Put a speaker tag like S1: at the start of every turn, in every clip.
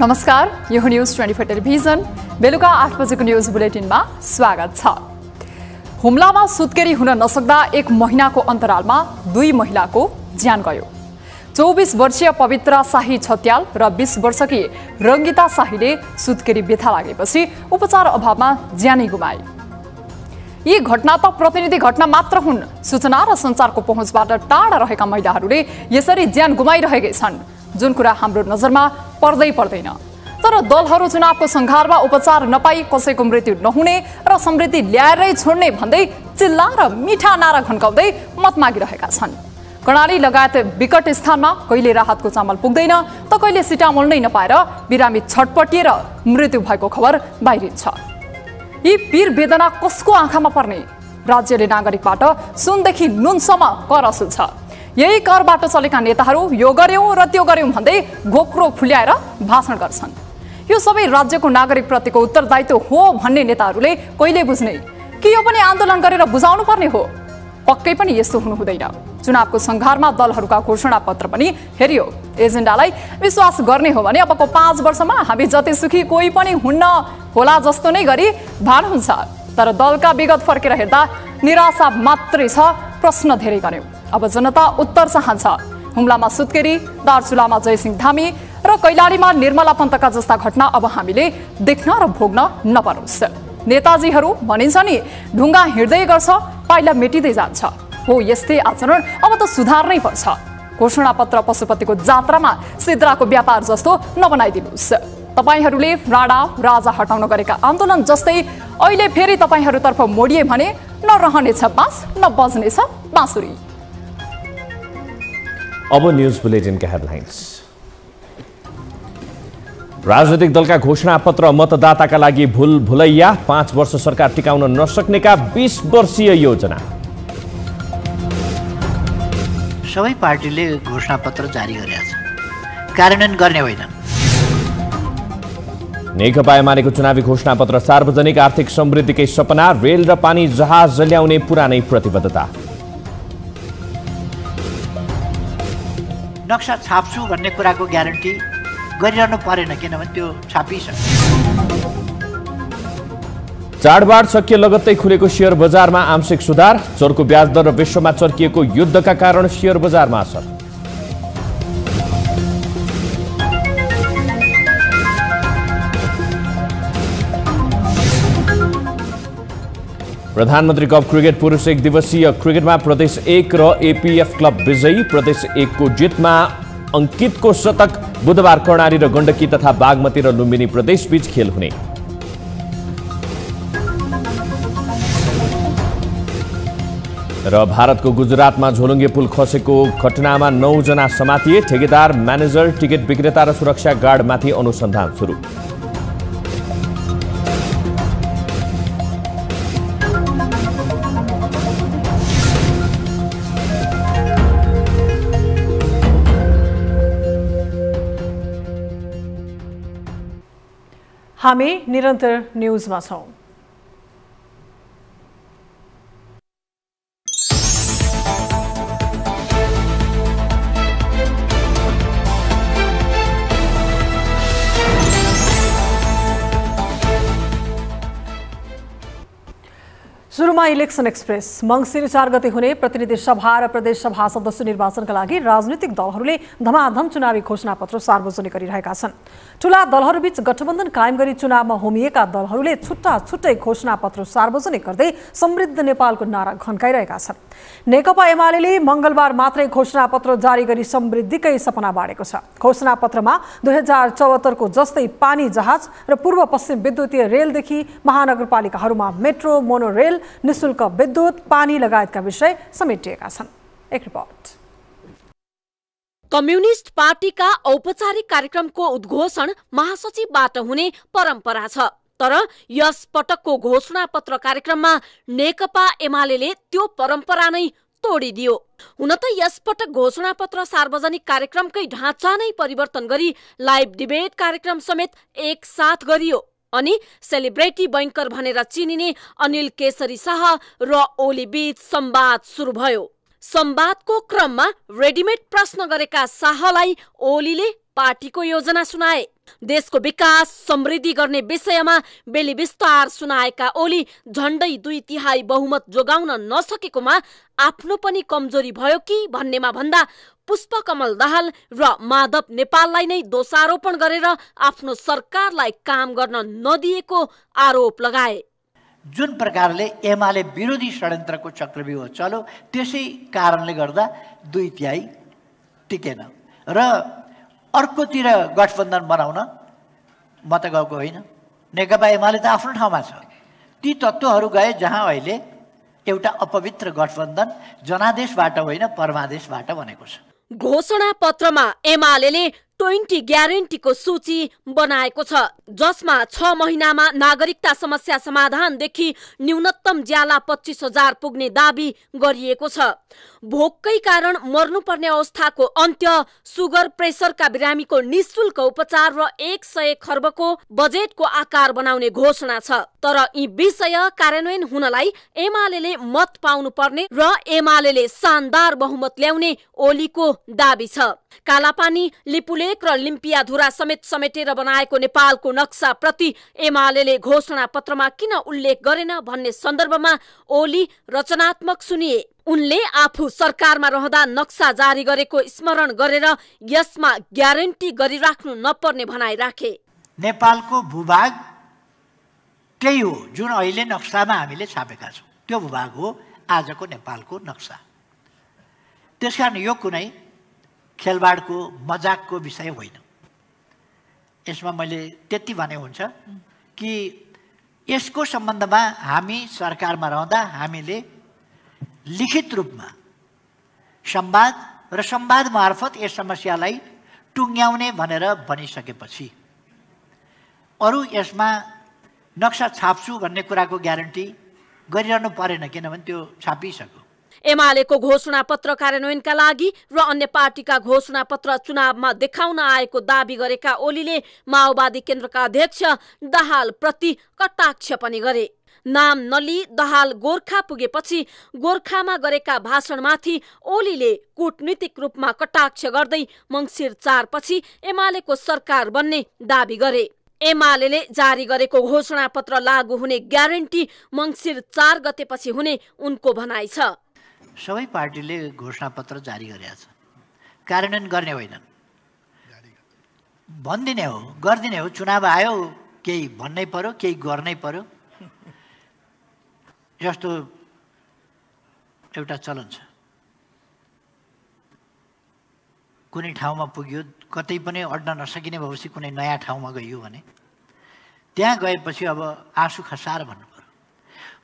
S1: नमस्कार, यो news 24 television बेलुका 8 बजेको न्यूज बुलेटिनमा स्वागत छ। हुम्लामा सुत्केरी हुन नसक्दा 1 महिनाको अन्तरालमा 2 महिलाको ज्यान गयो। 24 वर्षीय पवित्रा शाही छत्याल र 20 वर्षकी रंगिता शाहीले सुत्केरी व्यथा लागेपछि उपचार अभावमा ज्यानै गुमाए। यी घटना त प्रतिनिधि घटना मात्र हुन्। सूचना र सञ्चारको पहुँचबाट टाढा रहेका महिलाहरूले यसरी ज्यान गुमाइरहेकै छन्, जुन कुरा हाम्रो नजरमा पर्दैन। तर दलहरू चुनावको संघारमा उपचार नपाई कसैको मृत्यु नहुने र समृद्धि ल्याएरै छोड्ने भन्दै चिल्ला र मिठा नारा घन्काउँदै मत मागिरहेका छन्। कर्णाली लगायत विकट स्थानमा कहिले राहतको चामल पुग्दैन त कहिले सिटामोल नै नपाएर बिरामी छटपटिएर मृत्यु भएको खबर बाहिरिन्छ। यी पीर वेदना कसको आँखामा पर्ने? राज्यले नागरिकबाट सुनदेखि नुनसम्म कर असुल्छ। यही करबाट चलेका नेताहरू यो गर्यौं र त्यो गर्यौं भन्दै घोक्रो फुल्याएर भाषण गर्छन्। यो सबै राज्यको नागरिक प्रतिको उत्तरदायित्व हो भन्ने नेताहरूले कहिले बुझ्ने कि यो पनि आन्दोलन गरेर बुझाउनु पर्ने हो? पक्कै पनि यस्तो हुनु हुँदैन। चुनावको संघारमा दलहरूका घोषणा पत्र पनि हेरियो। एजेन्डालाई विश्वास गर्ने हो भने अबको 5 वर्षमा हामी जति सुखी कोही पनि हुन्न होला जस्तो नै गरी भान हुन्छ। तर दलका विगत फर्केर हेर्दा निराशा मात्रै छ, प्रश्न धेरै गर्यौं। अब जनता उत्तर चाहन्छ। हुम्लामा सुत्केरी, दार्चुलामा जयसिंह धामी र कैलालीमा निर्मला पन्तका जस्ता घटना अब हामीले देख्न र भोग्न नपरोस्। नेताजीहरू भनिन्छ नि, ढुङ्गा हिँड्दै गर्छ पाइला मेटिँदै जान्छ। हो, यस्तै आचरण अब त सुधार्नै पर्छ। घोषणा पत्र पशुपतिको जात्रामा सिद्राको व्यापार जस्तो नबनाइदिनुहोस्। तपाईहरूले राणा राजा हटाउन गरेका आन्दोलन जस्तै अहिले फेरि तपाईहरूतर्फ मोडिए भने नरहनेछ बाँस, नबज्नेछ बाँसुरी।
S2: अब न्यूज बुलेटिनका हेडलाइन्स। राजनीतिक दलका घोषणा पत्र मतदाताका लागि भुलैया, 5 वर्ष सरकार टिकाउन नसक्नेका 20 वर्षीय योजना।
S3: सबै पार्टीले घोषणा पत्र जारी गरेका छन्, कार्यान्वयन गर्ने होइनन्।
S2: नेकपा एमालेको चुनावी घोषणा पत्र सार्वजनिक आर्थिक समृद्धिकै सपना, रेल र पानी जहाज ल्याउने पुरानै प्रतिबद्धता।
S3: नक्सा छाप्छु भन्ने कुराको ग्यारेन्टी गरिरहनु परेन, किनभने त्यो छापिसक्यो।
S2: चाडबाड सकिए लगत्तै खुलेको शेयर बजारमा आंशिक सुधार, चोरको ब्याज दर र विश्वमा चर्किएको युद्धका कारण शेयर बजारमा असर। प्रधानमन्त्री कप क्रिकेट पुरुष 1 दिवसीय क्रिकेटमा प्रदेश 1 र एपीएफ क्लब विजयी। प्रदेश 1 को जितमा अंकितको शतक। बुधबार कर्णाली र गण्डकी तथा बागमती र लुम्बिनी प्रदेश बीच खेल हुने। र भारतको गुजरातमा झोलुङ्गे पुल खसेको घटनामा 9 जना समातिए। ठेकेदार, म्यानेजर, टिकट विक्रेता र सुरक्षा गार्डमाथि अनुसन्धान सुरु।
S4: हामी निरन्तर न्यूजमा छौं। सुरुमा इलेक्सन एक्सप्रेस। मंसिर 4 गते हुने प्रतिनिधि सभा र प्रदेश सभा सदस्य निर्वाचनका लागि राजनीतिक दलहरूले धमाधम चुनावी घोषणा पत्र सार्वजनिक गरिरहेका छन्। ठूला दलहरूबीच गठबन्धन कायम गरी चुनावमा होमिएका दलहरूले छुट्टा छुट्टै घोषणा पत्र सार्वजनिक गर्दै समृद्ध नेपालको नारा घन्काइरहेका छन्। नेकपा एमाले मंगलबार मात्रै घोषणा पत्र जारी गरी समृद्धिकै सपना बाँडेको छ। घोषणा पत्रमा 2074 को जस्तै पानी जहाज र पूर्व पश्चिम विद्युतीय रेलदेखि महानगरपालिकाहरूमा मेट्रो, मोनोरेल, निशुल्क विद्युत, पानी लगायतका विषय समेटिएका छन्। एक रिपोर्ट।
S5: कम्युनिस्ट पार्टीका औपचारिक कार्यक्रमको उद्घोषण महासचिवबाट हुने परम्परा छ, तर यस पटकको घोषणा पत्र कार्यक्रममा नेकपा एमाले त्यो परम्परा नै तोडिदियो। हुन त यस पटक घोषणा पत्र सार्वजनिक कार्यक्रमकै ढाँचा नै परिवर्तन गरी लाइभ डिबेट कार्यक्रम समेत एक साथ गरियो। अनि सेलिब्रिटी बैंकर भनेर चिनिने अनिल केसरी शाह र ओली बीच संवाद सुरु भयो। संवादको क्रममा रेडिमेड प्रश्न गरेका शाहलाई ओलीले पार्टीको योजना सुनाए। देशको विकास समृद्धि गर्ने विषयमा बेली विस्तार सुनाएका ओली झण्डै 2/3 बहुमत जोगाउन नसकेकोमा आफ्नो पनि कमजोरी भयो कि भन्नेमा भन्दा पुष्पकमल दाहाल र माधव नेपाललाई नै दोषारोपण गरेर आफ्नो सरकारलाई काम गर्न नदिएको आरोप लगाए।
S3: जुन प्रकारले एमाले विरोधी षड्यन्त्रको चक्रव्यूह चल्यो त्यसै कारणले गर्दा 2/3 टिकेन र अर्कोतिर गठबन्धन बनाउन म त गएको होइन। नेकपा एमाले त आफ्नो ठाउँमा छ। ती तत्त्वहरू गए जहाँ अहिले एउटा अपवित्र गठबन्धन जनादेशबाट होइन परमादेशबाट बनेको छ।
S5: घोषणा पत्रमा एमालेले 20 ग्यारेन्टीको सूची बनाएको छ, जसमा 6 महिनामा नागरिकता समस्या समाधानदेखि न्यूनतम ज्याला 25,000 पुग्ने दाबी गरिएको छ। भोककै कारण मर्नुपर्ने अवस्थाको अन्त्य, सुगर प्रेसरका बिरामीको निःशुल्क उपचार र 100 खर्बको बजेटको आकार बनाउने घोषणा छ। तर यी विषय कार्यान्वयन हुनलाई एमालेले मत पाउनु पर्ने र एमालेले शानदार बहुमत ल्याउने ओलीको दाबी छ। कालापानी, लिपुलेक र लिम्पियाधुरा समेटेर बनाएको नेपालको नक्सा प्रति एमालेले घोषणा पत्रमा किन उल्लेख गरेन भन्ने सन्दर्भमा ओली रचनात्मक सुनिए। उनले आफू सरकारमा रहँदा नक्सा जारी गरेको स्मरण गरेर यसमा ग्यारेन्टी गरिराख्नु नपर्ने भनाइ राखे।
S3: नेपालको भूभाग त्यही हो जुन अहिले नक्सामा हामीले छापेका छौँ, त्यो भूभाग हो आजको नेपालको नक्सा। त्यसकारण यो कुनै खेलबाडको मजाकको विषय होइन। यसमा मैले त्यति भने हुन्छ कि यसको सम्बन्धमा हामी सरकारमा रहँदा हामीले लिखित रूपमा संवाद र संवाद मार्फत यस समस्यालाई टुङ्ग्याउने भनेर भनिसकेपछि अरू यसमा नक्सा छाप्छु भन्ने कुराको ग्यारेन्टी गरिरहनु परेन, किनभने त्यो छापिसक्यो।
S5: एमालेको घोषणा पत्र कार्यान्वयनका लागि र अन्य पार्टीका घोषणा पत्र चुनावमा देखाउन आएको दाबी गरेका ओलीले माओवादी केन्द्रका अध्यक्ष दाहाल प्रति कटाक्ष पनि गरे। नाम नली दाहाल गोर्खा पुगेपछि गोर्खामा गरेका भाषणमाथि ओलीले कूटनीतिक रूपमा कटाक्ष गर्दै मङ्सिर 4 पछि एमालेको सरकार बन्ने दाबी गरे। एमालेले जारी गरेको घोषणा पत्र लागू हुने ग्यारेन्टी मङ्सिर 4 गतेपछि हुने उनको भनाइ छ।
S3: सबै पार्टीले घोषणापत्र जारी गरेका छ, कार्यान्वयन गर्ने होइनन्, भनिदिने हो, गरिदिने हो। चुनाव आयो, केही भन्नै पर्यो, केही गर्नै पर्यो, जस्तो एउटा चलन छ। कुनै ठाउँमा पुग्यो, कतै पनि अड्न नसकिने भएपछि कुनै नयाँ ठाउँमा गइयो भने त्यहाँ गएपछि अब आँसु खसाएर भन्नु पर्यो,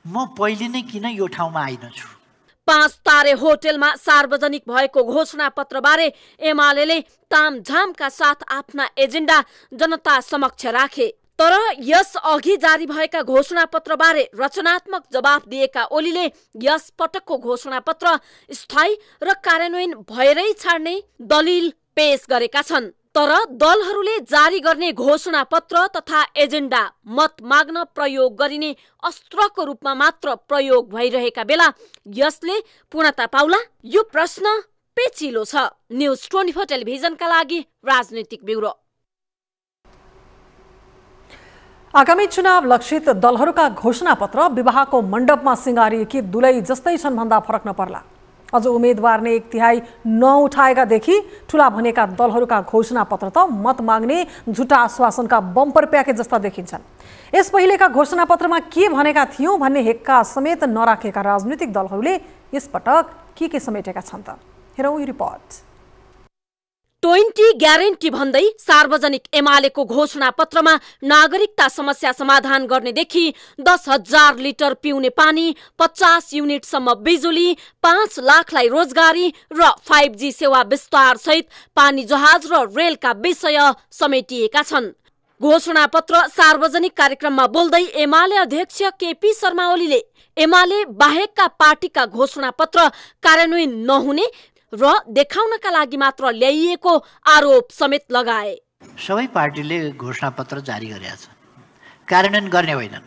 S3: म पहिले नै किन यो ठाउँमा आइनछु।
S5: 5 तारे होटलमा सार्वजनिक भएको घोषणा पत्रबारे एमालेले तामझामका साथ आफ्ना एजेन्डा जनता समक्ष राखे। तर यस अघि जारी भएका घोषणा पत्रबारे रचनात्मक जवाफ दिएका ओलीले यस पटकको घोषणा पत्र स्थायी र कार्यान्वयन भएरै छाड्ने दलिल पेश गरेका छन्। तर दलहरूले जारी गर्ने घोषणा पत्र तथा एजेन्डा मत माग्न प्रयोग गरिने अस्त्रको रूपमा मात्र प्रयोग भइरहेका बेला यसले पूर्णता पाउला? यो प्रश्न पेचिलो छ। न्युज 24 टेलिभिजनका लागि राजनीतिक ब्युरो।
S4: आगामी चुनाव लक्षित दलहरूका घोषणा पत्र विवाहको मण्डपमा सिंगारिएकी दुलै जस्तै छन् भन्दा फरक नपर्ला। अझ उम्मेदवार ने 1/3 नउठाएकादेखि ठुला भनेका दलहरूका घोषणा पत्र त मत माग्ने झुटा आश्वासनका बम्पर प्याकेज जस्ता देखिन्छन्। यस पहिलेका घोषणा पत्रमा के भनेका थियौं भन्ने हेक्का समेत नराखेका राजनीतिक दलहरूले यसपटक के समेटेका छन् त? हेरौँ यो रिपोर्ट।
S5: 20 ग्यारेन्टी भन्दै सार्वजनिक एमालेको घोषणा पत्रमा नागरिकता समस्या समाधान गर्नेदेखि 10,000 लिटर पिउने पानी, 50 युनिटसम्म बिजुली, 5 लाखलाई रोजगारी र 5G सेवा विस्तार सहित पानी जहाज र रेलका विषय समेटिएका छन्। घोषणा पत्र सार्वजनिक कार्यक्रममा बोल्दै एमाले अध्यक्ष केपी शर्मा ओलीले एमाले बाहेकका पार्टीका घोषणा पत्र कार्यान्वयन नहुने र देखाउनका लागि मात्र ल्याइएको आरोप समेत लगाए।
S3: सबै पार्टीले घोषणापत्र जारी गरेका छ, कार्यान्वयन गर्ने होइनन्,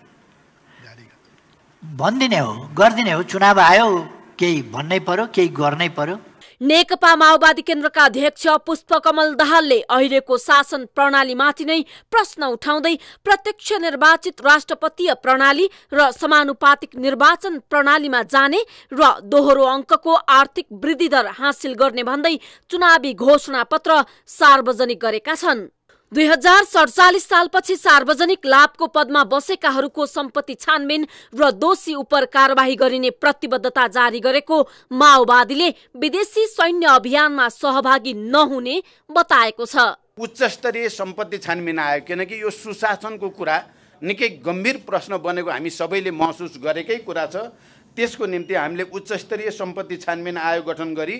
S3: भनिदिने हो, गरिदिने हो। चुनाव आयो, केही भन्नै पर्यो, केही गर्नै पर्यो।
S5: नेकपा माओवादी केन्द्रका अध्यक्ष पुष्पकमल दाहालले अहिलेको शासन प्रणालीमाथि नै प्रश्न उठाउँदै प्रत्यक्ष निर्वाचित राष्ट्रपतीय प्रणाली र समानुपातिक निर्वाचन प्रणालीमा जाने र दोहोरो अङ्कको आर्थिक वृद्धि दर हासिल गर्ने भन्दै चुनावी घोषणापत्र सार्वजनिक गरेका छन्। 2047 सालपछि सार्वजनिक लाभको पदमा बसेकाहरूको सम्पत्ति छानबिन र दोषी उपर कारबाही गरिने प्रतिबद्धता जारी गरेको माओवादीले विदेशी सैन्य अभियानमा सहभागी नहुने बताएको छ।
S6: उच्च स्तरीय सम्पत्ति छानबिन आयो, किनकि यो सुशासनको कुरा निकै गम्भीर प्रश्न बनेको हामी सबैले महसुस गरेकै कुरा छ। त्यसको निम्ति हामीले उच्च स्तरीय सम्पत्ति छानबिन आयोग गठन गरी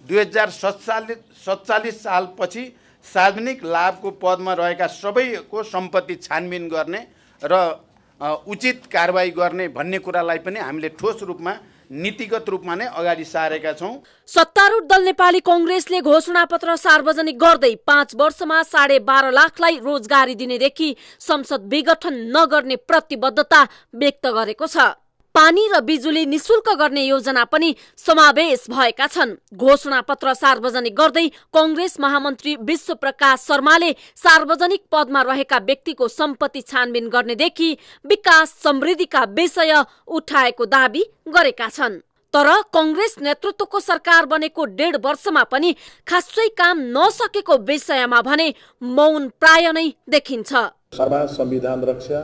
S6: 2047 सालपछि सार्वजनिक लाभको पदमा रहेका सबैको सम्पत्ति छानबिन गर्ने र उचित कारबाही गर्ने भन्ने कुरालाई पनि हामीले ठोस रूपमा नीतिगत रूपमा नै अगाडि सारेका छौं।
S5: सत्तारूढ दल नेपाली कांग्रेसले घोषणापत्र सार्वजनिक गर्दै 5 वर्षमा 12.5 लाखलाई रोजगारी दिनेदेखि संसद विघटन नगर्ने प्रतिबद्धता व्यक्त गरेको छ। पानी र बिजुली निशुल्क गर्ने योजना पनि समावेश भएका छन्। घोषणापत्र सार्वजनिक गर्दै कांग्रेस महामन्त्री विश्वप्रकाश शर्माले सार्वजनिक पदमा रहेका व्यक्तिको सम्पत्ति छानबिन गर्नेदेखि विकास समृद्धिका विषय उठाएको दाबी गरेका छन्। तर कांग्रेस नेतृत्वको सरकार बनेको 1.5 वर्षमा पनि खासै काम नसकेको विषयमा भने मौन प्राय नै देखिन्छ।
S7: संविधान रक्षा,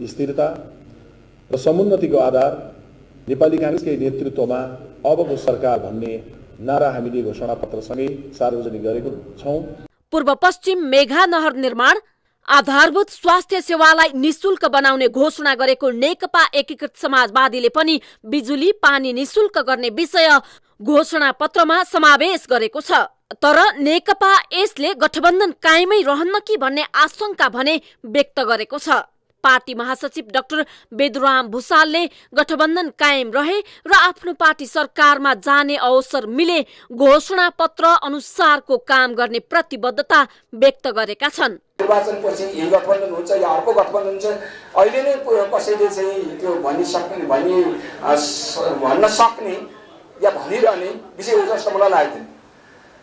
S7: स्थिरता र समुन्नतिको आधार नेपाली कांग्रेसकै नेतृत्वमा अबको सरकार भन्ने नारा हामीले घोषणापत्रसँगै सार्वजनिक गरेको छौं।
S5: पूर्व पश्चिम मेघा नहर निर्माण, आधारभूत स्वास्थ्य सेवालाई निशुल्क बनाउने घोषणा गरेको नेकपा एकीकृत समाजवादीले पनि बिजुली पानी निशुल्क गर्ने विषय घोषणापत्रमा समावेश गरेको छ। तर नेकपा यसले गठबन्धन कायमै रहन्न कि भन्ने आशंका भने व्यक्त गरेको छ। पार्टी महासचिव डाक्टर बेदुराम भुसालले गठबन्धन कायम रहे र आफ्नो पार्टी सरकारमा जाने अवसर मिले घोषणापत्र अनुसारको काम गर्ने प्रतिबद्धता व्यक्त गरेका छन्।
S8: निर्वाचनपछि यही गठबन्धन हुन्छ या अर्को गठबन्धन हुन्छ, अहिले नै कसैले चाहिँ त्यो भन्न सक्ने या भनिरहने विषय हो जस्तो मलाई लाग्दैन।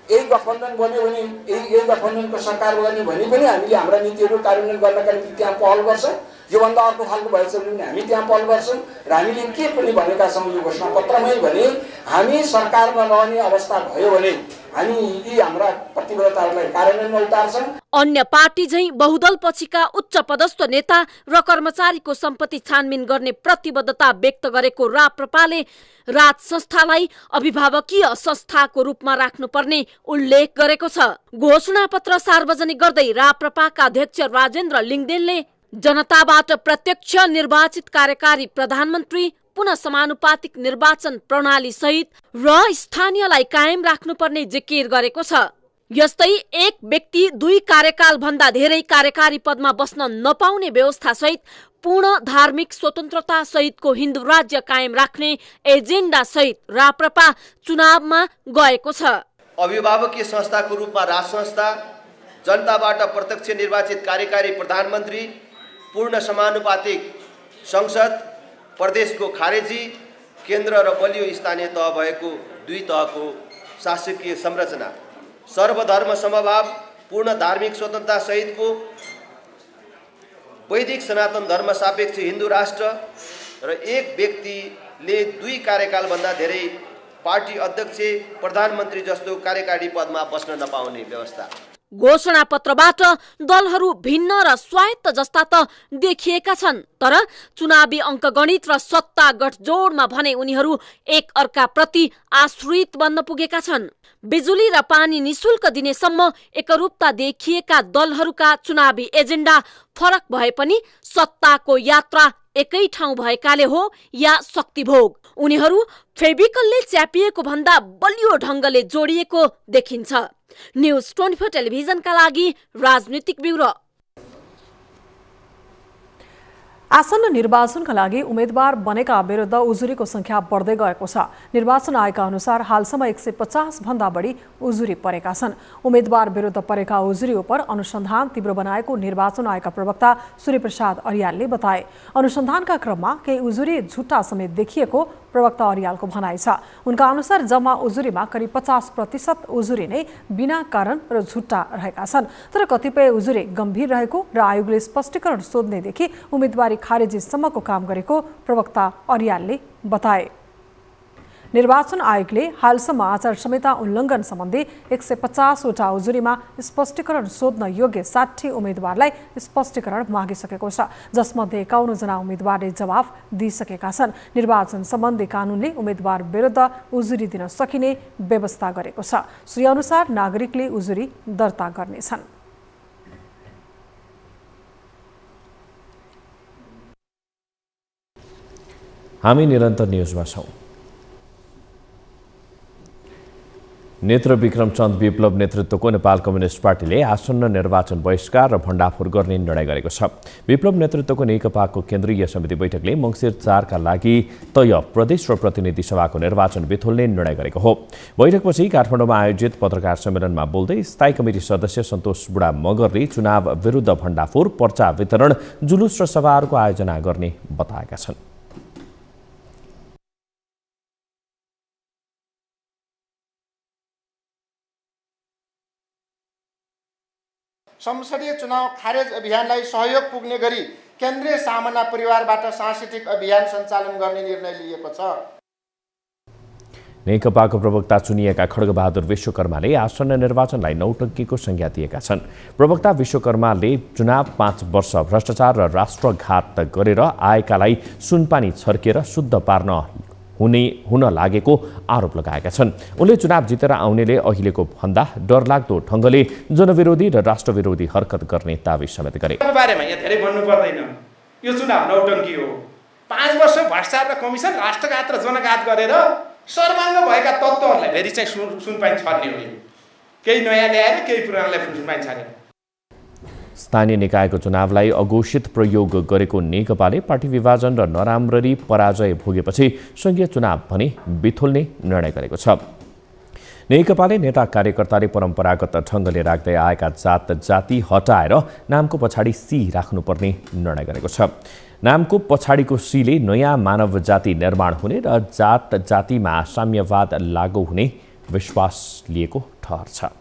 S8: यही गठबन्धन बन्यो भने यही गठबन्धनको सरकार बन्यो भने पनि हामीले हाम्रा नीतिहरू कार्यान्वयन गर्नका निम्ति त्यहाँ पहल गर्छौँ। योभन्दा अर्को खालको भएछ भने हामी त्यहाँ पहल गर्छौँ र हामीले के पनि भनेका छौँ यो घोषणापत्रमै भने हामी सरकारमा रहने अवस्था भयो भने हामी यी हाम्रा प्रतिबद्धताहरूलाई कार्यान्वयनमा उतार्छौँ।
S5: अन्य पार्टी झैं बहुदल पछिका उच्च पदस्थ नेता र कर्मचारीको सम्पत्ति छानबिन गर्ने प्रतिबद्धता व्यक्त गरेको राप्रपाले राज संस्थालाई अभिभावकीय संस्थाको रूपमा राख्नुपर्ने उल्लेख गरेको छ। घोषणापत्र सार्वजनिक गर्दै राप्रपाका अध्यक्ष राजेन्द्र लिङदेनले जनताबाट प्रत्यक्ष निर्वाचित कार्यकारी प्रधानमन्त्री, पुनः समानुपातिक निर्वाचन प्रणाली सहित र स्थानीयलाई कायम राख्नुपर्ने जिकिर गरेको छ। यस्तै एक व्यक्ति 2 कार्यकाल भन्दा धेरै कार्यकारी पदमा बस्न नपाउने व्यवस्था सहित पूर्ण धार्मिक स्वतन्त्रता सहितको हिन्दू राज्य कायम राख्ने एजेन्डा सहित राप्रपा चुनावमा गएको छ।
S9: अभिभावकीय संस्थाको रूपमा राज संस्था, जनताबाट प्रत्यक्ष निर्वाचित कार्यकारी प्रधानमन्त्री, पूर्ण समानुपातिक संसद, प्रदेशको खारेजी, केन्द्र र बलियो स्थानीय तह भएको 2 तहको शासकीय संरचना, सर्वधर्म समभाव, पूर्ण धार्मिक स्वतन्त्रता सहितको वैदिक सनातन धर्म सापेक्ष हिन्दू राष्ट्र र एक व्यक्तिले 2 कार्यकालभन्दा धेरै पार्टी अध्यक्ष, प्रधानमन्त्री जस्तो कार्यकारी पदमा बस्न नपाउने व्यवस्था।
S5: घोषणापत्रबाट दलहरू भिन्न र स्वायत्त जस्ता त देखिएका छन्, तर चुनावी अङ्कगणित र सत्ता गठजोडमा भने उनीहरू एक अर्काप्रति आश्रित बन्न पुगेका छन्। बिजुली र पानी निशुल्क दिनेसम्म एकरूपता देखिएका दलहरूका चुनावी एजेन्डा फरक भए पनि सत्ताको यात्रा एकै ठाउँ भएकाले हो या शक्तिभोग, उनीहरू फेभिकलले च्यापिएको भन्दा बलियो ढङ्गले जोडिएको देखिन्छ। न्यूज 24 टेलिभिजनका लागि राजनीतिक ब्युरो।
S4: आसन्न निर्वाचनका लागि उम्मेदवार बनेका विरुद्ध उजुरीको संख्या बढ्दै गएको छ। निर्वाचन आयोगका अनुसार हालसम्म 150 भन्दा बढी उजुरी परेका छन्। उम्मेदवार विरुद्ध परेका उजुरी उपर अनुसन्धान तीव्र बनाएको निर्वाचन आयोगका प्रवक्ता सूर्यप्रसाद अर्यालले बताए। अनुसन्धानका क्रममा केही उजुरी झुट्टा समेत देखिएको प्रवक्ता अर्यालको भनाइ छ। उनका अनुसार जम्मा उजुरीमा करिब 50% उजुरी नै बिना कारण र झुट्टा रहेका छन्। तर कतिपय उजुरी गम्भीर रहेको र आयोगले स्पष्टीकरण सोध्नेदेखि उम्मेदवारी खारेजीसम्मको काम गरेको प्रवक्ता अर्यालले बताए। निर्वाचन आयोगले हालसम्म आचार संहिता उल्लङ्घन सम्बन्धी 150 वटा उजुरीमा स्पष्टीकरण सोध्न योग्य 60 उम्मेदवारलाई स्पष्टीकरण मागिसकेको छ, जसमध्ये 51 जना उम्मेदवारले जवाफ दिइसकेका छन्। निर्वाचन सम्बन्धी कानुनले उम्मेदवार विरुद्ध उजुरी दिन सकिने व्यवस्था गरेको छ। सोही अनुसार नागरिकले उजुरी दर्ता गर्नेछन्।
S2: हामी निरन्तर न्युजमा छौं। नेत्र विक्रम चन्द विप्लव नेतृत्वको नेपाल कम्युनिस्ट पार्टीले आसन्न निर्वाचन बहिष्कार र भण्डाफोर गर्ने निर्णय गरेको छ। विप्लव नेतृत्वको नेकपाको केन्द्रीय समिति बैठकले मङ्सिर 4 का लागि तय प्रदेश र प्रतिनिधि सभाको निर्वाचन बिथोल्ने निर्णय गरेको हो। बैठकपछि काठमाडौँमा आयोजित पत्रकार सम्मेलनमा बोल्दै स्थायी कमिटी सदस्य सन्तोष बुढा मगरले चुनाव विरुद्ध भण्डाफोर, पर्चा वितरण, जुलुस र सभाहरूको आयोजना गर्ने बताएका छन्।
S10: संसदीय चुनाव खारेज अभियानलाई सहयोग पुग्ने गरी केन्द्रीय सामना परिवारबाट सांस्कृतिक अभियान सञ्चालन गर्ने निर्णय लिएको छ।
S2: नेकपाको प्रवक्ता चुनिएका खड्गबहादुर विश्वकर्माले आसन्न निर्वाचनलाई नौटङ्कीको संज्ञा दिएका छन्। प्रवक्ता विश्वकर्माले चुनाव 5 वर्ष भ्रष्टाचार र राष्ट्रघात गरेर आएकालाई सुनपानी छर्केर शुद्ध पार्न हुन लागेको आरोप लगाएका छन्। उनले चुनाव जितेर आउनेले अहिलेको भन्दा डरलाग्दो ढङ्गले जनविरोधी र राष्ट्रविरोधी हरकत गर्ने दावी समेत गरे।
S10: बारेमा यहाँ धेरै भन्नु पर्दैन, यो चुनाव नौटङ्की हो। 5 वर्ष भ्रष्टाचार र कमिसन, राष्ट्रघात र जनघात गरेर सर्वाङ्ग भएका तत्त्वहरूलाई फेरि चाहिँ सुनपानी छर्ने हो। केही नयाँ ल्याएर केही पुरानलाई सुनपानी छर्ने।
S2: स्थानीय निकायको चुनावलाई अघोषित प्रयोग गरेको नेकपाले पार्टी विभाजन र नराम्ररी पराजय भोगेपछि संघीय चुनाव भने बिथोल्ने निर्णय गरेको छ। नेकपाले नेता कार्यकर्ताले परम्परागत ढङ्गले राख्दै आएका जात जाति हटाएर नामको पछाडि सी राख्नुपर्ने निर्णय गरेको छ। नामको पछाडिको सीले नयाँ मानव जाति निर्माण हुने र जात जातिमा साम्यवाद लागू हुने विश्वास लिएको ठहर छ।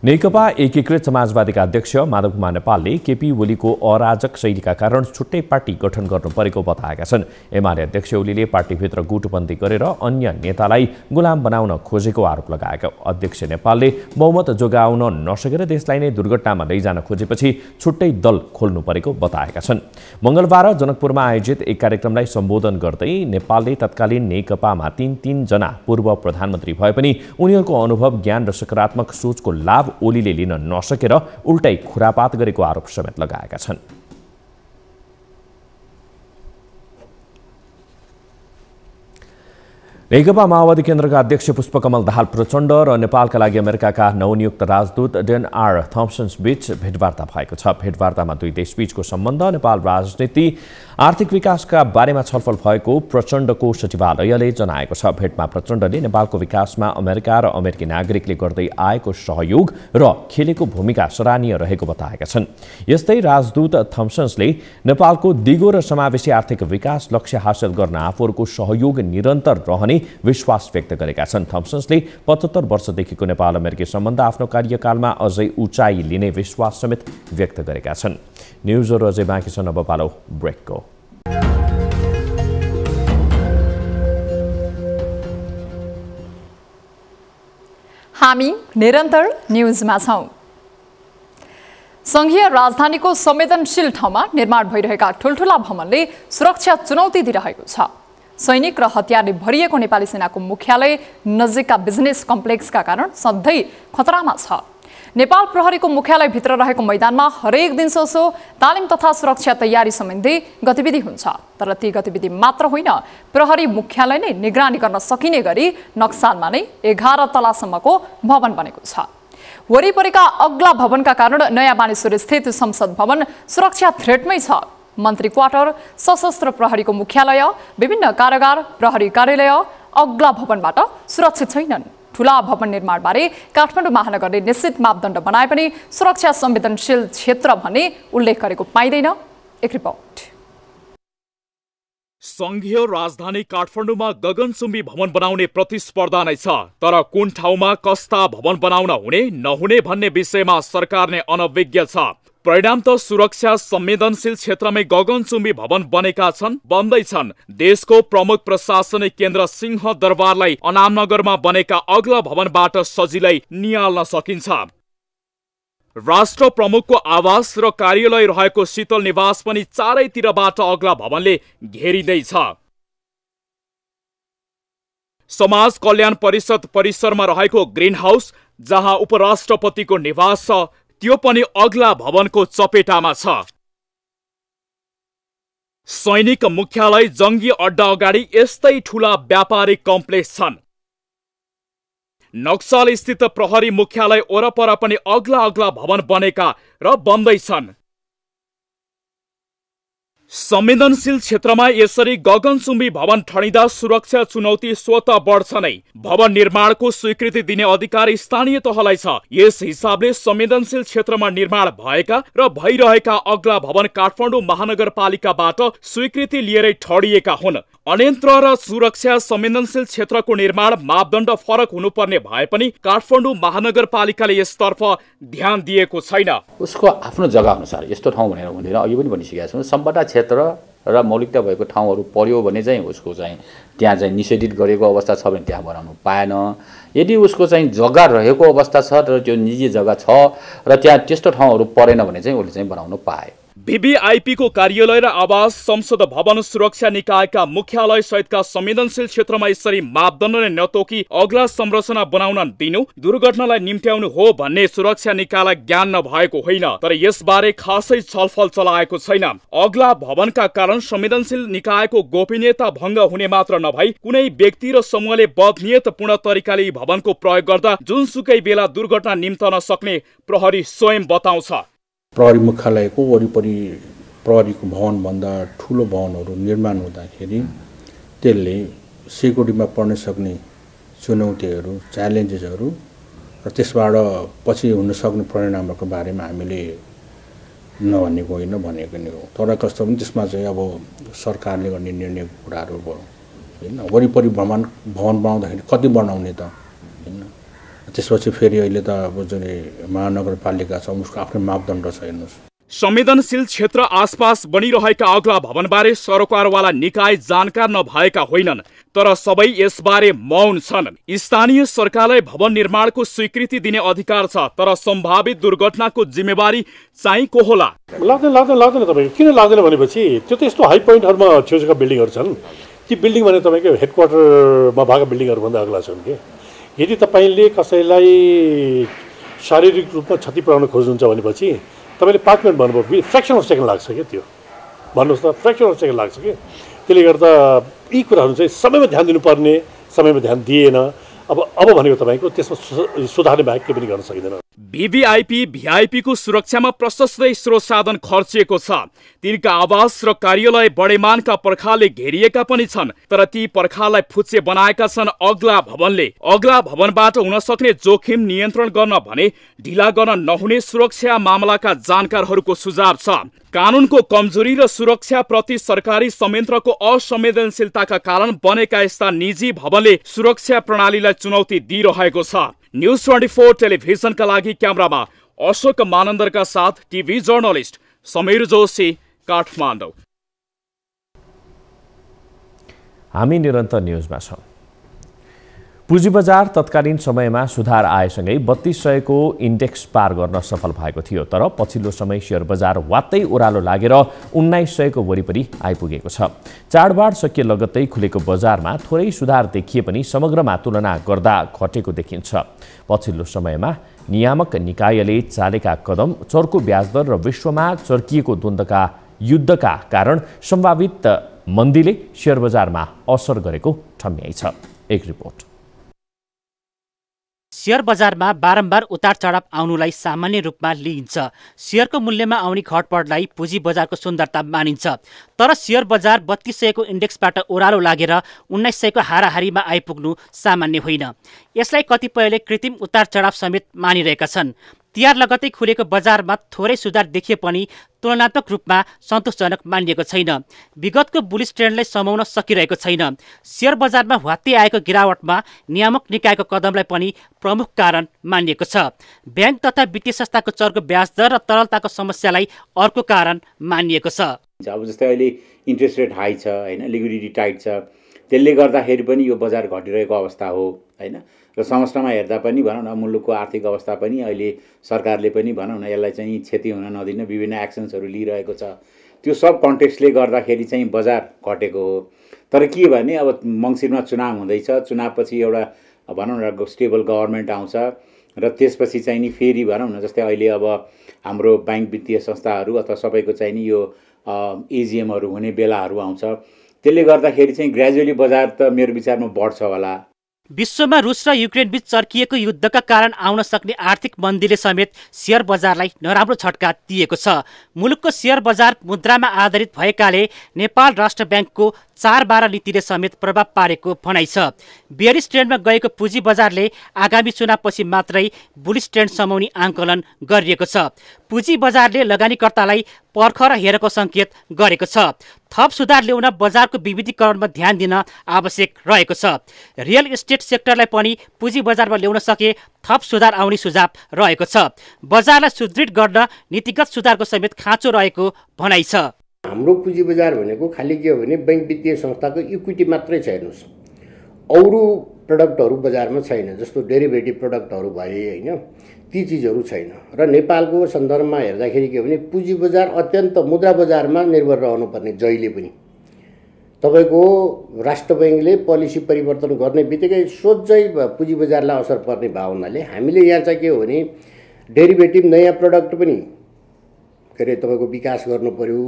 S2: नेकपा एकीकृत समाजवादीका अध्यक्ष माधव कुमार नेपालले केपी ओलीको अराजक शैलीका कारण छुट्टै पार्टी गठन गर्नु परेको बताएका छन्। एमाले अध्यक्ष ओलीले पार्टीभित्र गुटबन्दी गरेर अन्य नेतालाई गुलाम बनाउन खोजेको आरोप लगाएका अध्यक्ष नेपालले बहुमत जोगाउन नसकेर देशलाई नै दुर्घटनामा लैजान खोजेपछि छुट्टै दल खोल्नु परेको बताएका छन्। मङ्गलबार जनकपुरमा आयोजित एक कार्यक्रमलाई सम्बोधन गर्दै नेपालले तत्कालीन नेकपामा 3 जना पूर्व प्रधानमन्त्री भए पनि उनीहरूको अनुभव, ज्ञान र सकारात्मक सोचको लाभ ओलीले लिन नसकेर उल्टै खुरापात गरेको आरोप समेत लगाएका छन्। नेकपा माओवादी केन्द्रका अध्यक्ष पुष्पकमल दाहाल प्रचण्ड र नेपालका लागि अमेरिकाका नवनियुक्त राजदूत डेन आर थम्पसन बीच भेटवार्ता भएको छ। भेटवार्तामा दुई देशबीचको सम्बन्ध, नेपाल राजनीति, आर्थिक विकासका बारेमा छलफल भएको प्रचण्डको सचिवालयले जनाएको छ। भेटमा प्रचण्डले नेपालको विकासमा अमेरिका र अमेरिकी नागरिकले गर्दै आएको सहयोग र खेलेको भूमिका सराहनीय रहेको बताएका छन्। यस्तै राजदूत थम्पसनले नेपालको दिगो र समावेशी आर्थिक विकास लक्ष्य हासिल गर्न आफूहरूको सहयोग निरन्तर रहने विश्वास व्यक्त गरेका छन्। थम्पसनले 75 वर्षदेखिको नेपाल अमेरिकी सम्बन्ध आफ्नो कार्यकालमा अझै उचाइ लिने विश्वास समेत व्यक्त गरेका छन्। न्युजहरू अझै बाँकी छन्, अब पालो ब्रेकको।
S1: हामी निरन्तर न्युजमा छौं। संघीय राजधानीको संवेदनशील ठाउँमा निर्माण भइरहेका ठुल्ठुला भवनले सुरक्षा चुनौती दिइरहेको छ। सैनिक र हतियारले भरिएको नेपाली सेनाको मुख्यालय नजिकका बिजनेस कम्प्लेक्सका कारण सधैँ खतरामा छ। नेपाल प्रहरीको मुख्यालयभित्र रहेको मैदानमा हरेक दिनसोसो तालिम तथा सुरक्षा तयारी सम्बन्धी गतिविधि हुन्छ। तर ती गतिविधि मात्र होइन, प्रहरी मुख्यालय नै निगरानी गर्न सकिने गरी नक्सालमा नै 11 तलासम्मको भवन बनेको छ। वरिपरिका अग्ला भवनका कारण नयाँ बानेश्वर स्थित संसद भवन सुरक्षा थ्रेटमै छ। मन्त्री क्वार्टर, सशस्त्र प्रहरीको मुख्यालय, विभिन्न कारागार, प्रहरी कार्यालय अग्ला भवनबाट सुरक्षित छैनन्। ठूला भवन निर्माणबारे काठमाडौँ महानगरले निश्चित मापदण्ड बनाए पनि सुरक्षा संवेदनशील क्षेत्र भन्ने उल्लेख गरेको पाइँदैन। एक रिपोर्ट।
S11: संघीय राजधानी काठमाडौँमा गगनचुम्बी भवन बनाउने प्रतिस्पर्धा नै छ, तर कुन ठाउँमा कस्ता भवन बनाउन हुने नहुने भन्ने विषयमा सरकार नै अनभिज्ञ छ। परिणाम त सुरक्षा संवेदनशील क्षेत्रमै गगनचुम्बी भवन बनेका छन्, बन्दैछन्। देशको प्रमुख प्रशासनिक केन्द्र सिंहदरबारलाई अनामनगरमा बनेका अग्ला भवनबाट सजिलै निहाल्न सकिन्छ। राष्ट्र प्रमुखको आवास र कार्यालय रहेको शीतल निवास पनि चारैतिरबाट अग्ला भवनले घेरिँदैछ। समाज कल्याण परिषद परिसरमा रहेको ग्रीन हाउस, जहाँ उपराष्ट्रपतिको निवास छ, त्यो पनि अग्ला भवनको चपेटामा छ। सैनिक मुख्यालय, जंगी अड्डा अगाडि यस्तै ठूला व्यापारिक कम्प्लेक्स छन्। नक्सल स्थित प्रहरी मुख्यालय वरपर पनि अग्ला अग्ला भवन बनेका र बन्दैछन्। संवेदनशील क्षेत्रमा यसरी गगनचुम्बी भवन ठडिँदा सुरक्षा चुनौती स्वतः बढ्छ नै। भवन निर्माणको स्वीकृति दिने अधिकार स्थानीय तहलाई छ। यस हिसाबले संवेदनशील क्षेत्रमा निर्माण भएका र भइरहेका अग्ला भवन काठमाडौँ महानगरपालिकाबाट स्वीकृति लिएरै ठडिएका हुन्। अनियन्त्र र सुरक्षा संवेदनशील क्षेत्रको निर्माण मापदण्ड फरक हुनुपर्ने भए पनि काठमाडौँ महानगरपालिकाले यसतर्फ ध्यान दिएको छैन।
S12: उसको आफ्नो जग्गा अनुसार यस्तो ठाउँ भनेर हुँदैन। अघि पनि भनिसकेका छौँ, सम्पदा क्षेत्र र मौलिकता भएको ठाउँहरू पर्यो भने चाहिँ उसको चाहिँ त्यहाँ चाहिँ निषेधित गरेको अवस्था छ भने त्यहाँ बनाउनु पाएन। यदि उसको चाहिँ जग्गा रहेको अवस्था छ र त्यो निजी जग्गा छ र त्यहाँ त्यस्तो ठाउँहरू परेन भने चाहिँ उसले चाहिँ बनाउनु पाए।
S11: VVIP को कार्यालय र आवास, संसद भवन, सुरक्षा निकायका मुख्यालय सहितका संवेदनशील क्षेत्रमा यसरी मापदण्डले नतोकी अग्ला संरचना बनाउन दिनु दुर्घटनालाई निम्त्याउनु हो भन्ने सुरक्षा निकायलाई ज्ञान नभएको होइन, तर यसबारे खासै छलफल चलाएको छैन। अग्ला भवनका कारण संवेदनशील निकायको गोपनीयता भङ्ग हुने मात्र नभई कुनै व्यक्ति र समूहले बदनियतपूर्ण तरिकाले यी भवनको प्रयोग गर्दा जुनसुकै बेला दुर्घटना निम्तन सक्ने प्रहरी स्वयं बताउँछ।
S13: प्रहरी मुख्यालयको वरिपरि प्रहरीको भवनभन्दा ठुलो भवनहरू निर्माण हुँदाखेरि त्यसले सिक्युरिटीमा पर्न सक्ने चुनौतीहरू, च्यालेन्जेसहरू र त्यसबाट पछि हुन सक्ने परिणामहरूको बारेमा हामीले नभनेको होइन, भनेको नै हो। तर कस्तो पनि त्यसमा चाहिँ अब सरकारले गर्ने निर्णयको कुराहरू भयो होइन। वरिपरि भवन बनाउँदाखेरि कति बनाउने त होइन। त्यसपछि फेरि अहिले त अब जुन महानगरपालिका छ उसको आफ्नो मापदण्ड छ। हेर्नुहोस्,
S11: संवेदनशील क्षेत्र आसपास बनिरहेका अग्ला भवनबारे सरकारवाला निकाय जानकार नभएका होइनन्, तर सबै यसबारे मौन छन्। स्थानीय सरकारलाई भवन निर्माणको स्वीकृति दिने अधिकार छ, तर सम्भावित दुर्घटनाको जिम्मेवारी चाहिँ को होला?
S14: लाग्दैन तपाईँ किन लाग्दैन भनेपछि त्यो त यस्तो हाई पोइन्टहरूमा छेउछेउका बिल्डिङहरू छन्। ती बिल्डिङ भने तपाईँको हेडक्वार्टरमा भएका बिल्डिङहरूभन्दा अग्ला छन् कि। यदि तपाईँले कसैलाई शारीरिक रूपमा क्षति पुर्याउन खोज्नुहुन्छ भनेपछि तपाईँले 5 मिनट भन्नुभयो, फ्र्याक्सन अफ सेकेन्ड लाग्छ क्या। त्यो भन्नुहोस् त, फ्र्याक्सन अफ सेकेन्ड लाग्छ कि। त्यसले गर्दा यी कुराहरू चाहिँ समयमा ध्यान दिनुपर्ने, समयमा ध्यान दिएन। अब भनेको तपाईँको त्यसमा सुधार्ने बाहेक केही पनि गर्न सकिँदैन।
S11: VVIP, VIP को सुरक्षामा प्रशस्तै स्रोत साधन खर्चिएको छ। तिनका आवास र कार्यालय बडेमानका पर्खालले घेरिएका पनि छन्, तर ती पर्खाललाई फुच्चे बनाएका छन् अग्ला भवनले। अग्ला भवनबाट हुन सक्ने जोखिम नियन्त्रण गर्न भने ढिला गर्न नहुने सुरक्षा मामलाका जानकारहरूको सुझाव छ। कानुनको कमजोरी र सुरक्षा प्रति सरकारी संयन्त्रको असंवेदनशीलताका कारण बनेका यस्ता निजी भवनले सुरक्षा प्रणालीलाई चुनौती दिइरहेको छ। न्यूज 24 टेलिभिजनका लागि क्यामेरामा अशोक मानन्दरका साथ टिभी जर्नलिस्ट समीर जोशी, काठमाडौँ।
S2: हामी निरन्तर न्यूजमा छौं। पुँजी बजार तत्कालीन समयमा सुधार आएसँगै 3200 को इन्डेक्स पार गर्न सफल भएको थियो, तर पछिल्लो समय शेयर बजार वात्तै ओह्रालो लागेर 1900 को वरिपरि आइपुगेको छ। चाडबाड सकिए लगत्तै खुलेको बजारमा थोरै सुधार देखिए पनि समग्रमा तुलना गर्दा घटेको देखिन्छ। पछिल्लो समयमा नियामक निकायले चालेका कदम, चर्को ब्याजदर र विश्वमा चर्किएको द्वन्द्वका युद्धका कारण सम्भावित मन्दीले शेयर बजारमा असर गरेको ठम्याइ छ। एक रिपोर्ट।
S15: शेयर बजारमा बारम्बार उतार चढाव आउनुलाई सामान्य रूपमा लिइन्छ। शेयरको मूल्यमा आउने घटबढलाई पुँजी बजारको सुन्दरता मानिन्छ। तर शेयर बजार 3200 को इन्डेक्सबाट ओह्रालो लागेर 1900 को हाराहारीमा आइपुग्नु सामान्य होइन। यसलाई कतिपयले कृत्रिम उतार चढाव समेत मानिरहेका छन्। तिहार लगतै खुलेको बजारमा थोरै सुधार देखिए पनि तुलनात्मक रूपमा सन्तोषजनक मानिएको छैन। विगतको बुलिस ट्रेन्डलाई समाउन सकिरहेको छैन। शेयर बजारमा ह्वात्तै आएको गिरावटमा नियामक निकायको कदमलाई पनि प्रमुख कारण मानिएको छ। ब्याङ्क तथा वित्तीय संस्थाको चर्को ब्याज दर र तरलताको समस्यालाई अर्को कारण मानिएको छ।
S12: अब जस्तै अहिले इन्ट्रेस्ट रेट हाई छ होइन, लिक्विडिटी टाइट छ, त्यसले गर्दाखेरि पनि यो बजार घटिरहेको अवस्था हो होइन। र समष्टमा हेर्दा पनि भनौँ न मुलुकको आर्थिक अवस्था पनि अहिले सरकारले पनि भनौँ न यसलाई चाहिँ क्षति हुन नदिन विभिन्न एक्सन्सहरू लिइरहेको छ। त्यो सब कन्टेक्स्टले गर्दाखेरि चाहिँ बजार घटेको हो। तर के भने अब मङ्सिरमा चुनाव हुँदैछ, चुनावपछि एउटा भनौँ न स्टेबल गभर्मेन्ट आउँछ र त्यसपछि चाहिँ नि फेरि भनौँ न जस्तै अहिले अब हाम्रो ब्याङ्क वित्तीय संस्थाहरू अथवा सबैको चाहिँ नि यो एजिएमहरू हुने बेलाहरू आउँछ। त्यसले गर्दाखेरि चाहिँ ग्रेजुअली बजार त मेरो विचारमा बढ्छ होला।
S15: विश्वमा रुस र युक्रेन बीच चर्किएको युद्धका कारण आउन सक्ने आर्थिक मन्दीले समेत शेयर बजारलाई नराम्रो झट्का दिएको छ। मुलुकको शेयर बजार मुद्रामा आधारित भएकाले नेपाल राष्ट्र ब्याङ्कको 4-12 नीतिले समेत प्रभाव पारेको भनाइ छ। बेयरिस ट्रेन्डमा गएको पुँजी बजारले आगामी चुनावपछि मात्रै बुलिस ट्रेन्ड समाउने आंकलन गरिएको छ। पुँजी बजारले लगानीकर्तालाई पर्ख र हेरेको सङ्केत गरेको छ। थप सुधार ल्याउन बजारको विविधीकरणमा ध्यान दिन आवश्यक रहेको छ। रियल इस्टेट सेक्टरलाई पनि पुँजी बजारमा ल्याउन सके थप सुधार आउने सुझाव रहेको छ। बजारलाई सुदृढ गर्न नीतिगत सुधारको समेत खाँचो रहेको भनाइ छ।
S16: हाम्रो पुँजी बजार भनेको खालि के हो भने बैंक वित्तीय संस्थाको इक्विटी मात्रै छ। हेर्नुहोस्, अरू प्रडक्टहरू बजारमा छैन, जस्तो डेरिभेटिभ प्रडक्टहरू भए होइन, ती चिजहरू छैन। र नेपालको सन्दर्भमा हेर्दाखेरि के भने पुँजी बजार अत्यन्त मुद्रा बजारमा निर्भर रहनुपर्ने जहिले पनि। तपाईँको राष्ट्र ब्याङ्कले पोलिसी परिवर्तन गर्ने बित्तिकै सोझै पुँजी बजारलाई असर पर्ने भावनाले हामीले यहाँ चाहिँ के हो भने डेरिभेटिभ नयाँ प्रडक्ट पनि के अरे तपाईँको विकास गर्नु पर्यो।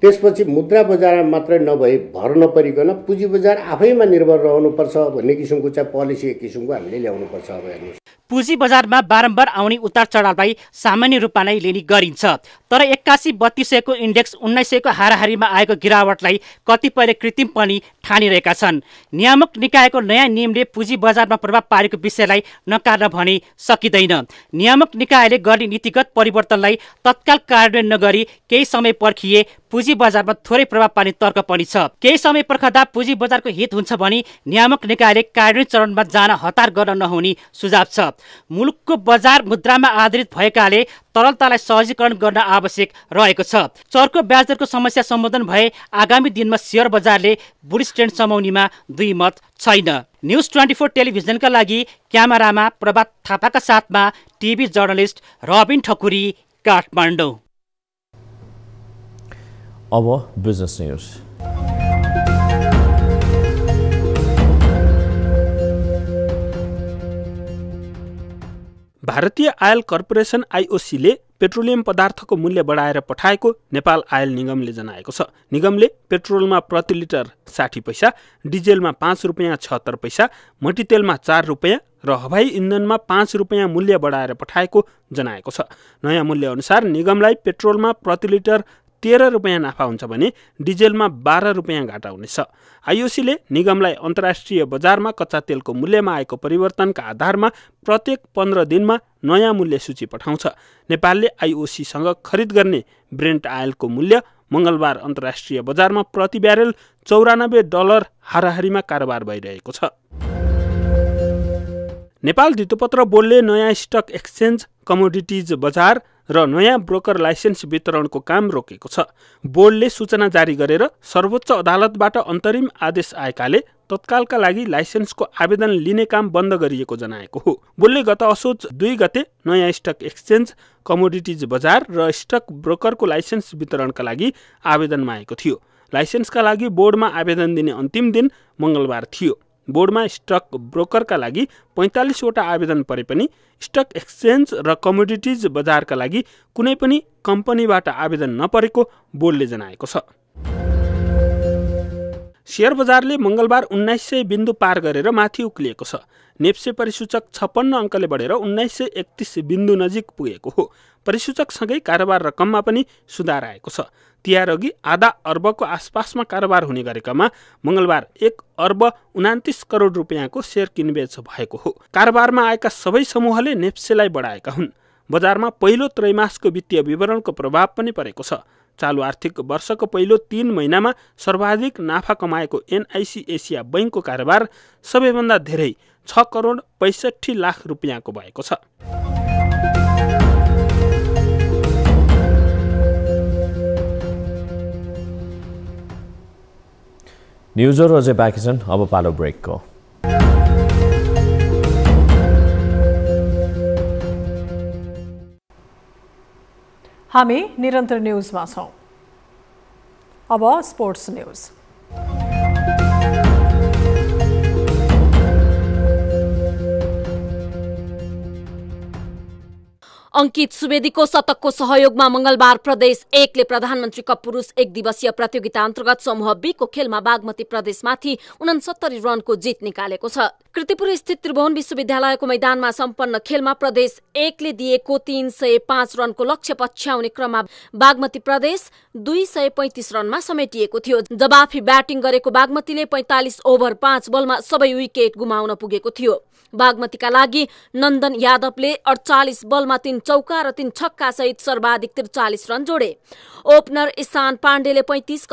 S16: त्यसपछि मुद्रा बजारमा मात्रै नभए भर नपरिकन पुँजी बजार आफैमा निर्भर रहनुपर्छ भन्ने किसिमको चाहिँ पोलिसी एक किसिमको हामीले ल्याउनुपर्छ। अब हेर्नुहोस्,
S15: पुँजी बजारमा बारम्बार आउने उतार चढावलाई सामान्य रूपमा नै लिने गरिन्छ। तर 81-3200को इन्डेक्स 1900को हाराहारीमा आएको गिरावटलाई कतिपयले कृत्रिम पनि ठानिरहेका छन्। नियामक निकायको नयाँ नियमले पुँजी बजारमा प्रभाव पारेको विषयलाई नकार्न भने सकिँदैन। नियामक निकायले गर्ने नीतिगत परिवर्तनलाई तत्काल कार्यान्वयन नगरी केही समय पर्खिए पुँजी बजारमा थोरै प्रभाव पार्ने तर्क पनि छ। केही समय पर्खदा पुँजी बजारको हित हुन्छ भने नियामक निकायले कार्यान्वयन चरणमा जान हतार गर्न नहुने सुझाव छ। मुलुकको बजार मुद्रामा आधारित भएकाले तरलतालाई सहजीकरण गर्न आवश्यक रहेको छ। चर्को ब्याजदरको समस्या सम्बोधन भए आगामी दिनमा शेयर बजारले बुलिस ट्रेन्ड समाउनेमा दुई मत छैन। न्युज 24 टेलिभिजनका लागि क्यामेरामा प्रभात थापाका साथमा टिभी जर्नलिस्ट रबिन ठकुरी, काठमाडौँ।
S2: अब बिजनेस न्युज।
S17: भारतीय आयल कर्पोरेसन आइओसीले पेट्रोलियम पदार्थको मूल्य बढाएर पठाएको नेपाल आयल निगमले जनाएको छ। निगमले पेट्रोलमा प्रति लिटर 60 पैसा, डिजेलमा 5 रुपियाँ 76 पैसा, मट्टीतेलमा 4 रुपियाँ र हवाई इन्धनमा 5 रुपियाँ मूल्य बढाएर पठाएको जनाएको छ। नयाँ मूल्य अनुसार निगमलाई पेट्रोलमा प्रति लिटर 13 रुपियाँ नाफा हुन्छ भने डिजेलमा 12 रुपियाँ घाटा हुनेछ। आइओसीले निगमलाई अन्तर्राष्ट्रिय बजारमा कच्चा तेलको मूल्यमा आएको परिवर्तनका आधारमा प्रत्येक 15 दिनमा नयाँ मूल्य सूची पठाउँछ। नेपालले आइओसीसँग खरिद गर्ने ब्रेन्ट आयलको मूल्य मङ्गलबार अन्तर्राष्ट्रिय बजारमा प्रति ब्यारेल $94 हाराहारीमा कारोबार भइरहेको छ। नेपाल धितोपत्र बोर्डले नयाँ स्टक एक्सचेन्ज, कमोडिटिज बजार र नयाँ ब्रोकर लाइसेन्स वितरणको काम रोकेको छ। बोर्डले सूचना जारी गरेर सर्वोच्च अदालतबाट अन्तरिम आदेश आएकाले तत्कालका लागि लाइसेन्सको आवेदन लिने काम बन्द गरिएको जनाएको हो। बोर्डले गत असोज 2 गते नयाँ स्टक एक्सचेन्ज, कमोडिटिज बजार र स्टक ब्रोकरको लाइसेन्स वितरणका लागि आवेदन मागेको थियो। लाइसेन्सका लागि बोर्डमा आवेदन दिने अन्तिम दिन मङ्गलबार थियो। बोर्डमा स्टक ब्रोकरका लागि 45 वटा आवेदन परे पनि स्टक एक्सचेन्ज र कमोडिटिज बजारका लागि कुनै पनि कम्पनीबाट आवेदन नपरेको बोर्डले जनाएको छ। शेयर बजारले मङ्गलबार 1900 बिन्दु पार गरेर माथि उक्लिएको छ। नेप्से परिसूचक 56 अङ्कले बढेर 1931 बिन्दु नजिक पुगेको हो। परिसूचकसँगै कारोबार रकममा पनि सुधार आएको छ। तिहार अघि आधा अर्बको आसपासमा कारोबार हुने गरेकामा मङ्गलबार 1,29 करोड रुपियाँको शेयर किनबेच भएको हो। कारोबारमा आएका सबै समूहले नेप्सेलाई बढाएका हुन्। बजारमा पहिलो त्रैमासको वित्तीय विवरणको प्रभाव पनि परेको छ। चालु आर्थिक वर्षको पहिलो 3 महिनामा सर्वाधिक नाफा कमाएको एनआइसी एसिया बैंकको कारोबार सबैभन्दा धेरै 6 करोड 65 लाख रुपियाँको भएको छ।
S2: न्युजहरू अझै बाँकी छन्, अब पालो ब्रेकको।
S4: हामी निरन्तर न्युजमा छौं। अब स्पोर्ट्स न्युज।
S5: अंकित सुवेदीको शतकको सहयोगमा मंगलबार प्रदेश 1 ले प्रधानमन्त्री कप पुरुष 1 दिवसीय प्रतियोगिता अन्तर्गत समूह बी को खेलमा बागमती प्रदेशमाथि 69 रनको जित निकालेको छ। कृतिपुर स्थित त्रिभुवन विश्वविद्यालयको मैदानमा सम्पन्न खेलमा प्रदेश 1 ले दिएको 305 रनको लक्ष्य पछ्याउने क्रममा बागमती प्रदेश 235 रनमा समेटिएको थियो। जवाफी ब्याटिङ गरेको बागमतीले 45 ओभर 5 बलमा सबै विकेट गुमाउन पुगेको थियो। बागमतीका लागि नन्दन यादवले 48 बलमा 3 चौका र 3 छक्का सहित सर्वाधिक 43 रन जोडे। ओपनर ईशान पाण्डेले 35,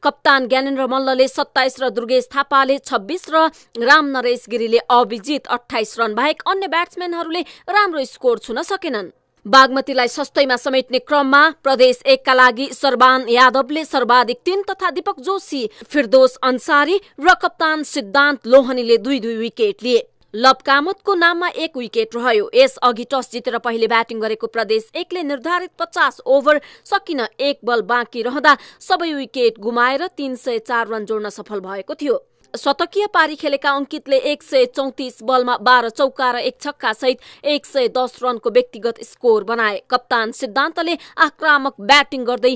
S5: कप्तान ज्ञानेन्द्र मल्लले 27 र दुर्गेश थापाले 26 र राम नरेश गिरीले अभिजित 28 रन बाहेक अन्य ब्याट्सम्यानहरूले राम्रो स्कोर छुन सकेनन्। बागमतीलाई सस्तैमा समेट्ने क्रममा प्रदेश 1 का लागि सरबान यादवले सर्वाधिक 3 तथा दीपक जोशी, फिरदोस अन्सारी र कप्तान सिद्धान्त लोहनीले 2-2 विकेट लिए। लव कामतको नाममा 1 विकेट रह्यो। यस अघि टस जितेर पहिले ब्याटिङ गरेको प्रदेश 1 ले निर्धारित 50 ओभर सकिन 1 बल बाँकी रहँदा सबै विकेट गुमाएर 304 रन जोड्न सफल भएको थियो। शतकीय पारी खेलेका अंकितले 134 बलमा 12 चौका र 1 छक्का सहित 110 रनको व्यक्तिगत स्कोर बनाए। कप्तान सिद्धान्तले आक्रामक ब्याटिङ गर्दै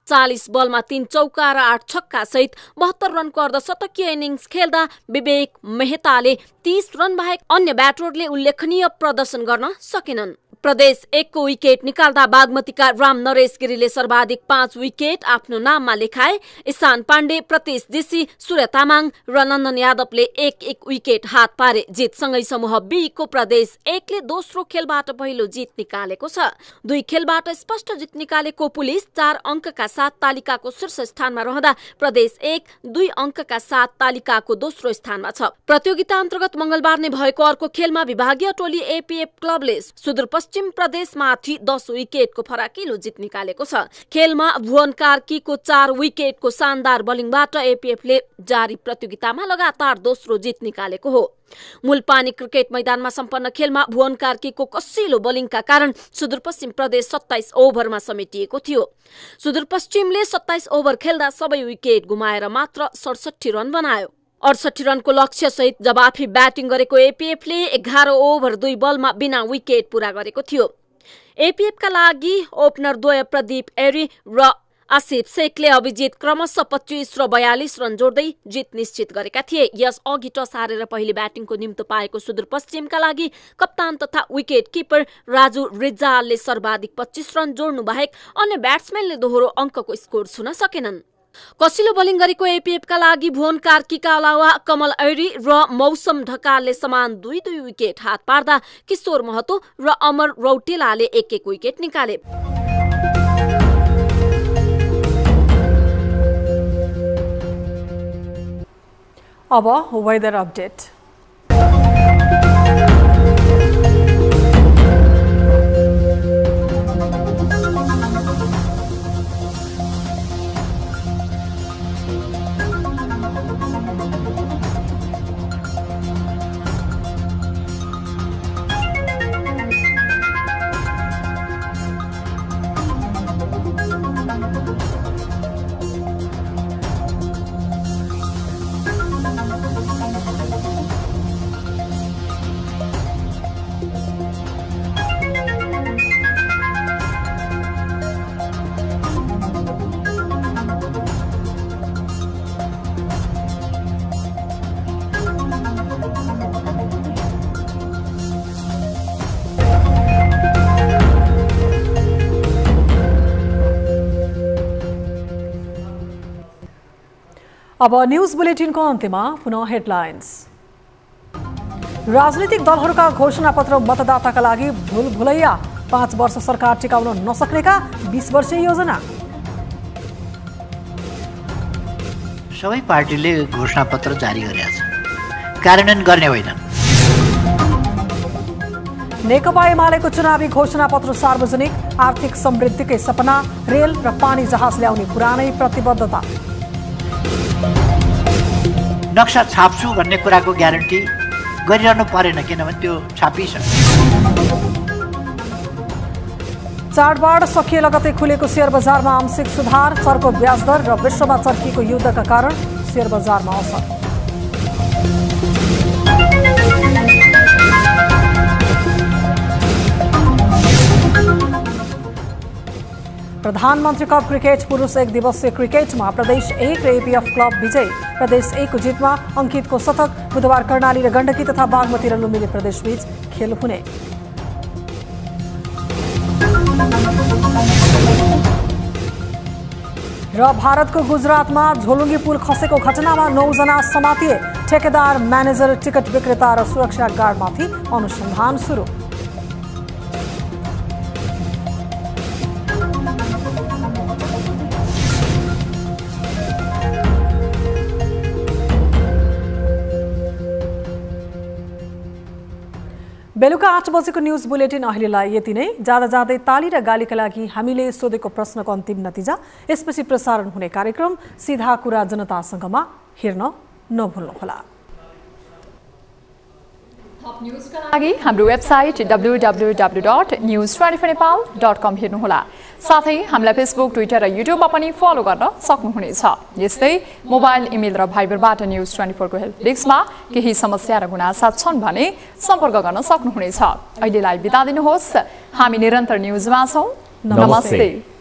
S5: 40 बलमा 3 चौका र 8 छक्का सहित 72 रनको अर्धशतकीय इनिङ्स खेल्दा विवेक मेहताले 30 रन बाहेक अन्य ब्याटरले उल्लेखनीय प्रदर्शन गर्न सकेनन्। प्रदेश 1 को विकेट निकाल्दा बागमतीका राम नरेश गिरीले सर्वाधिक 5 विकेट आफ्नो नाममा लेखाए। ईशान पाण्डे, प्रतीश जेसी, सूर्य तामाङ र नन्दन यादवले 1-1 विकेट हात पारे। जितसँगै समूह बी को प्रदेश 1 ले दोस्रो खेलबाट पहिलो जित निकालेको छ। 2 खेलबाट स्पष्ट जित निकालेको पुलिस 4 अङ्कका साथ तालिकाको शीर्ष स्थानमा रहँदा प्रदेश 1 2 अङ्कका साथ तालिकाको दोस्रो स्थानमा छ। प्रतियोगिता अन्तर्गत मंगलबार नै भएको अर्को खेलमा विभागीय टोली एपीएफ क्लबले सुदूरपश्चिम प्रदेशमाथि 10 विकेटको फराकिलो जित निकालेको छ। खेलमा भुवन कार्कीको 4 विकेटको शानदार बोलिङबाट एपीएफले जारी प्रतियोगितामा लगातार दोस्रो जित निकालेको हो। मूलपानी क्रिकेट मैदानमा सम्पन्न खेलमा भुवन कार्कीको कसिलो बोलिङका कारण सुदूरपश्चिम प्रदेश 27 ओभरमा समेटिएको थियो। सुदूरपश्चिमले 27 ओभर खेल्दा सबै विकेट गुमाएर मात्र 67 रन बनायो। 68 रनको लक्ष्य सहित जवाफी ब्याटिङ गरेको एपीएफले 11 ओभर 2 बलमा बिना विकेट पूरा गरेको थियो। एपीएफका लागि ओपनर द्वय प्रदीप एरी र आसिफ शेखले अभिजित क्रमशः 25 र 42 रन जोड्दै जित निश्चित गरेका थिए। यस अघि टस हारेर पहिले ब्याटिङको निम्तो पाएको सुदूरपश्चिमका लागि कप्तान तथा विकेट किपर राजु रिजालले सर्वाधिक 25 रन जोड्नु बाहेक अन्य ब्याट्सम्यानले दोहोरो अङ्कको स्कोर छुन सकेनन्। कसिलो बोलिङ गरेको एपीएफका लागि भुवन कार्कीका अलावा कमल ऐरी र मौसम ढकालले समान 2-2 विकेट हात पार्दा किशोर महतो र अमर रौटेलाले 1-1 विकेट निकाले।
S4: अब वेदर अपडेट। अब न्यूज बुलेटिनको अन्त्यमा पुनः हेडलाइन्स। राजनीतिक दलहरूका घोषणापत्र मतदाताका लागि भुलभुलैया 5 वर्ष सरकार टिकाउन नसक्नेका 20 वर्षीय योजना।
S3: सबै पार्टीले घोषणापत्र जारी गरेका छन्, कार्यान्वयन गर्ने होइनन्।
S4: नेकपा एमालेको चुनावी घोषणापत्र सार्वजनिक, आर्थिक समृद्धिकै सपना, रेल र पानी जहाज ल्याउने पुरानै प्रतिबद्धता।
S3: नक्सा छाप्छु भन्ने कुराको ग्यारेन्टी गरिरहनु परेन, किनभने त्यो छापिसक्यो।
S4: चाडबाड सकिए लगतै खुलेको शेयर बजारमा आंशिक सुधार, चर्को ब्याज दर र विश्वमा चर्किएको युद्धका कारण शेयर बजारमा असर। प्रधानमन्त्री कप क्रिकेट पुरुष 1 दिवसीय क्रिकेटमा प्रदेश 1 र एपीएफ क्लब विजयी। प्रदेश 1 को जितमा अंकितको शतक। बुधबार कर्णाली र गण्डकी तथा बागमती र लुम्बिनी प्रदेशबीच खेल हुने। र भारतको गुजरातमा झोलुङ्गी पुल खसेको घटनामा 9 जना समातिए। ठेकेदार, म्यानेजर, टिकट विक्रेता र सुरक्षा गार्डमाथि अनुसन्धान सुरु। बेलुका 8 बजेको न्यूज बुलेटिन अहिलेलाई यति नै। जाँदा जाँदै ताली र गालीका लागि हामीले सोधेको प्रश्नको अन्तिम नतिजा, यसपछि प्रसारण हुने कार्यक्रम सीधा कुरा जनतासँगमा हेर्न नभुल्नुहोला।
S1: थप न्यूजका लागि हाम्रो वेबसाइट www.news24nepal.com हेर्नुहोला। साथै हामीलाई फेसबुक, ट्विटर र युट्युबमा पनि फलो गर्न सक्नुहुनेछ। यस्तै मोबाइल, इमेल र भाइबरबाट न्यूज24 को हेल्प डेस्कमा केही समस्या र गुनासा छन् भने सम्पर्क गर्न सक्नुहुनेछ। अहिलेलाई बिदा दिनुहोस्। हामी निरन्तर न्यूजमा छौं। नमस्ते।